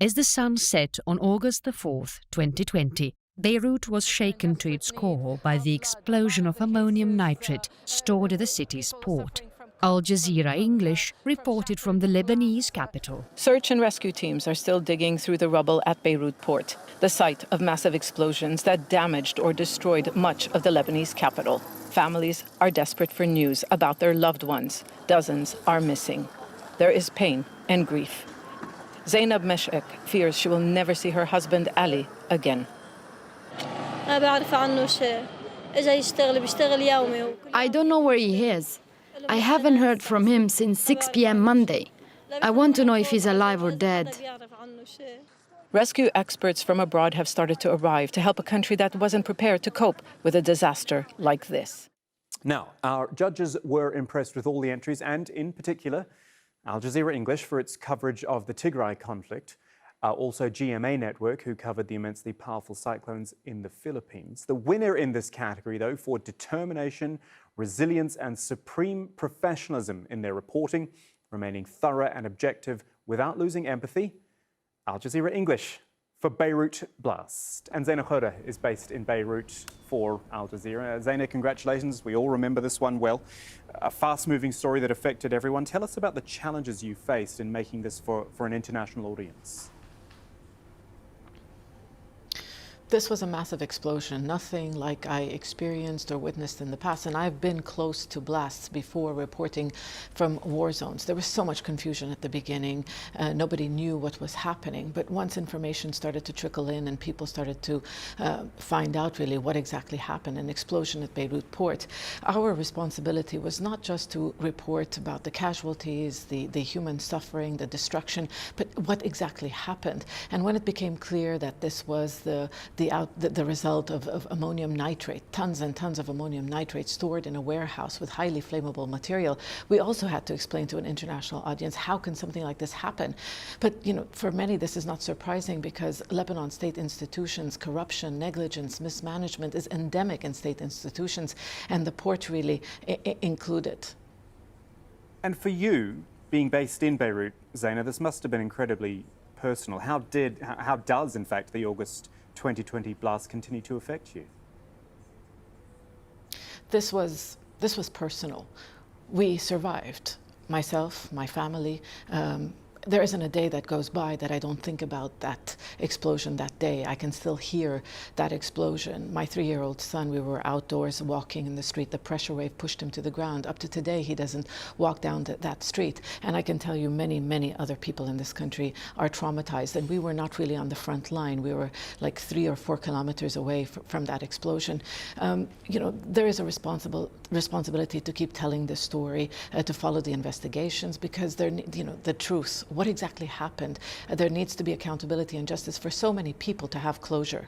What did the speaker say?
As the sun set on August the 4th, 2020, Beirut was shaken to its core by the explosion of ammonium nitrate stored at the city's port. Al Jazeera English reported from the Lebanese capital. Search and rescue teams are still digging through the rubble at Beirut port, the site of massive explosions that damaged or destroyed much of the Lebanese capital. Families are desperate for news about their loved ones. Dozens are missing. There is pain and grief. Zeina Khodr fears she will never see her husband Ali again. I don't know where he is. I haven't heard from him since 6 p.m. Monday. I want to know if he's alive or dead. Rescue experts from abroad have started to arrive to help a country that wasn't prepared to cope with a disaster like this. Now, our judges were impressed with all the entries and, in particular, Al Jazeera English for its coverage of the Tigray conflict. Also GMA Network, who covered the immensely powerful cyclones in the Philippines. The winner in this category, though, for determination, resilience and supreme professionalism in their reporting, remaining thorough and objective without losing empathy, Al Jazeera English for Beirut Blast. And Zeina Khodr is based in Beirut for Al Jazeera. Zeina, congratulations. We all remember this one well. A fast-moving story that affected everyone. Tell us about the challenges you faced in making this for an international audience. This was a massive explosion, nothing like I experienced or witnessed in the past. And I've been close to blasts before reporting from war zones. There was so much confusion at the beginning. Nobody knew what was happening. But once information started to trickle in and people started to find out really what exactly happened, an explosion at Beirut port, our responsibility was not just to report about the casualties, the human suffering, the destruction, but what exactly happened. And when it became clear that this was the result of ammonium nitrate, tons and tons of ammonium nitrate stored in a warehouse with highly flammable material, we also had to explain to an international audience, how can something like this happen? But for many, this is not surprising because Lebanon state institutions, corruption, negligence, mismanagement is endemic in state institutions, and the port really included. And for you, being based in Beirut, Zeina, this must have been incredibly personal. How does, in fact, the August 2020 blast continue to affect you? This was personal. We survived. Myself, my family. There isn't a day that goes by that I don't think about that explosion that day. I can still hear that explosion. My 3-year-old son, we were outdoors walking in the street. The pressure wave pushed him to the ground. Up to today, he doesn't walk down that street. And I can tell you many, many other people in this country are traumatized. And we were not really on the front line. We were like 3 or 4 kilometers away from that explosion. There is a responsibility to keep telling this story, to follow the investigations, because the truth, what exactly happened. There needs to be accountability and justice for so many people to have closure.